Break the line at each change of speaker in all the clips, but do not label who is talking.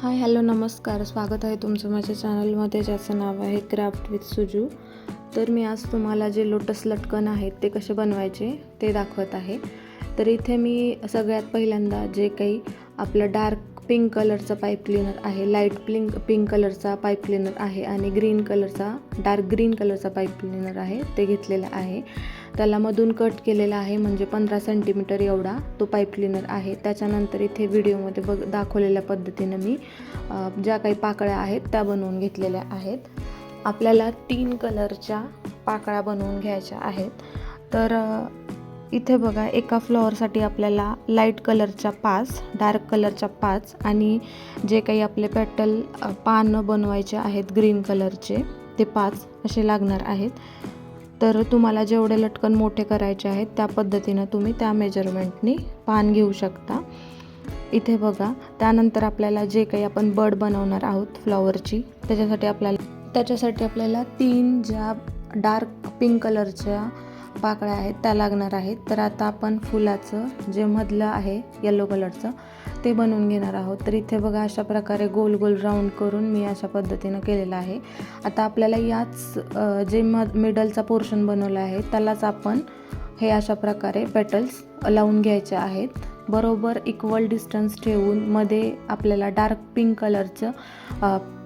Hi hello नमस्कार, स्वागत आहे तुमचं माझ्या चॅनलमध्ये, ज्याचं नाव आहे क्राफ्ट विथ सुजू. तर मी आज तुम्हाला जे लोटस लटकन आहेत ते कसे बनवायचे ते दाखवत आहे. तर इथे मी सगळ्यात पहिल्यांदा जे काही आपलं डार्क पिंक कलरचा पाईप क्लीनर आहे, लाईट पिंक कलरचा पाईप क्लीनर आहे आणि डार्क ग्रीन कलरचा पाईप क्लीनर आहे ते घेतलेला आहे. त्याला मधून कट केलेला आहे, म्हणजे 15 सेंटीमीटर एवढा तो पाईप क्लीनर आहे. त्याच्यानंतर इथे व्हिडिओमध्ये दाखवलेल्या पद्धतीनं मी ज्या काही पाकळ्या आहेत त्या बनवून घेतलेल्या आहेत. आपल्याला 3 कलरच्या पाकळ्या बनवून घ्यायच्या आहेत. तर इथे बघा, एका फ्लॉवरसाठी आपल्याला लाईट कलरच्या 5, डार्क कलरच्या 5 आणि जे काही आपले पेटल पानं बनवायचे आहेत ग्रीन कलरचे ते 5 असे लागणार आहेत. तर तुम्हाला जेवढे लटकन मोठे करायचे आहेत त्या पद्धतीनं तुम्ही त्या मेजरमेंटनी पान घेऊ शकता. इथे बघा, त्यानंतर आपल्याला जे काही आपण बड बनवणार आहोत फ्लॉवरची, त्याच्यासाठी आपल्याला 3 ज्या डार्क पिंक कलरच्या पाकळ्या आहेत त्या लागणार आहेत. तर आता आपण फुलाचं जे मधलं आहे येलो कलरचं ते बनवून घेणार आहोत. तर इथे बघा, अशा प्रकारे गोल गोल राऊंड करून मी अशा पद्धतीनं केलेलं आहे. आता आपल्याला याच जे मिडलचा पोर्शन बनवला आहे त्यालाच आपण हे अशा प्रकारे पेटल्स लावून घ्यायचे आहेत. बरोबर इक्वल डिस्टन्स ठेवून मध्ये आपल्याला डार्क पिंक कलरचं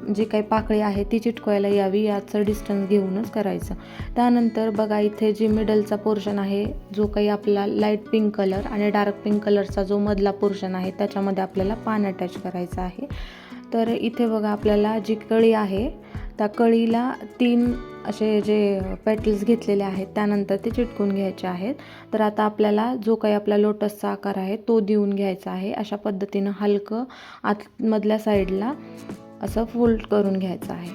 जी काही पाकळी आहे ती चिटकवायला यावी याचं डिस्टन्स घेऊनच करायचं. त्यानंतर बघा, इथे जे मिडलचा पोर्शन आहे, जो काही आपला लाईट पिंक कलर आणि डार्क पिंक कलरचा जो मधला पोर्शन आहे त्याच्यामध्ये आपल्याला पान अटॅच करायचं आहे. तर इथे बघा, आपल्याला जी कळी आहे त्या कळीला 3 असे जे पेटल्स घेतलेले आहेत त्यानंतर ते चिटकून घ्यायचे आहेत. तर आता आपल्याला जो काही आपला लोटसचा आकार आहे तो देऊन घ्यायचा आहे. अशा पद्धतीनं हलकं आतमधल्या साईडला असं फोल्ड करून घ्यायचं आहे.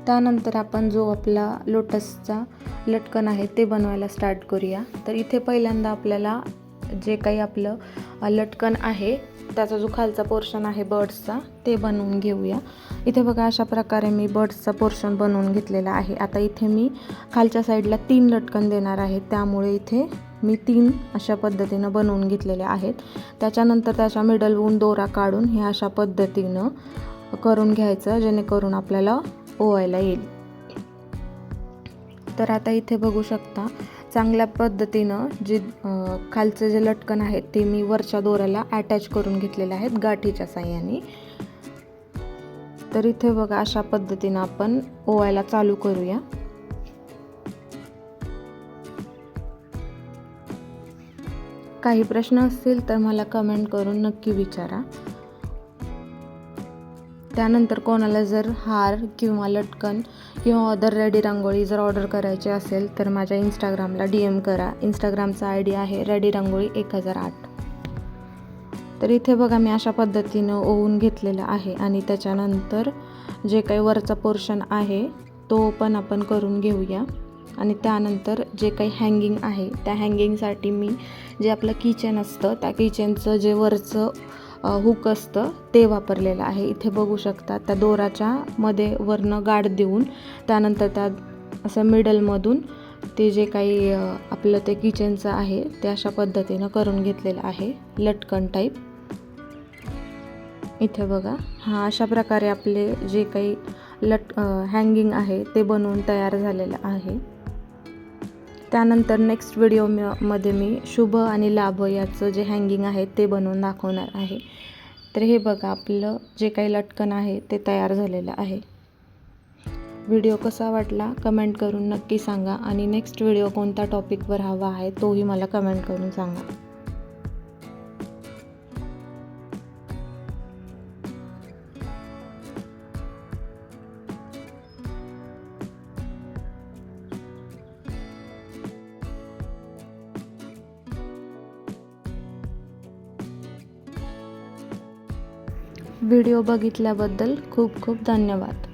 त्यानंतर आपण जो आपला लोटसचा लटकन आहे ते बनवायला स्टार्ट करूया. तर इथे पहिल्यांदा आपल्याला जे काही आपलं लटकन आहे त्याचा जो खालचा पोर्शन आहे बर्ड्सचा ते बनवून घेऊया. इथे बघा, अशा प्रकारे मी बर्ड्सचा पोर्शन बनवून घेतलेला आहे. आता इथे मी खालच्या साईडला 3 लटकन देणार आहे, त्यामुळे इथे मी 3 अशा पद्धतीनं बनवून घेतलेले आहेत. त्याच्यानंतर त्याच्या मिडलवरून दोरा काढून हे अशा पद्धतीनं करून घ्यायचं, जेणेकरून आपल्याला ओवायला येईल. तर आता इथे बघू शकता, चांगल्या पद्धतीनं जे खालचं जे लटकन आहेत ते मी वरच्या दोऱ्याला अटॅच करून घेतलेले आहेत गाठीच्या साहाय्याने. तर इथे बघा, अशा पद्धतीनं आपण ओवायला चालू करूया. काही प्रश्न असतील तर मला कमेंट करून नक्की विचारा. त्यानंतर कोणाला जर हार किंवा लटकन किंवा अदर रेडी रांगोळी जर ऑर्डर करायची असेल तर माझ्या इंस्टाग्रामला DM करा. इंस्टाग्रामचा ID आहे रेडी रांगोळी 1008. तर इथे बघा, मी अशा पद्धतीनं ओवून घेतलेलं आहे आणि त्याच्यानंतर जे काही वरचा पोर्शन आहे तो पण आपण करून घेऊया. आणि त्यानंतर जे काही हँगिंग आहे त्या हँगिंगसाठी मी जे आपलं किचन असतं त्या किचनचं जे वरचं हुक असतं ते वापरलेलं आहे. इथे बघू शकता, त्या दोराच्या मध्ये वरनं गाठ देऊन त्यानंतर त्या असं मिडलमधून ते जे काही आपलं ते किचनचं आहे ते अशा पद्धतीनं करून घेतलेलं आहे लटकन टाईप. इथे बघा, हा अशा प्रकारे आपले जे काही हँगिंग आहे ते बनवून तयार झालेलं आहे. त्यानंतर नेक्स्ट व्हिडिओमध्ये मी शुभ आणि लाभ याचं जे हँगिंग आहे ते बनवून दाखवणार आहे. तर हे बघा, आपलं जे काही लटकन आहे ते तयार झालेलं आहे. व्हिडिओ कसा वाटला कमेंट करून नक्की सांगा आणि नेक्स्ट व्हिडिओ कोणत्या टॉपिकवर हवा आहे तोही मला कमेंट करून सांगा. व्हिडिओ बघितल्याबद्दल खूप खूप धन्यवाद.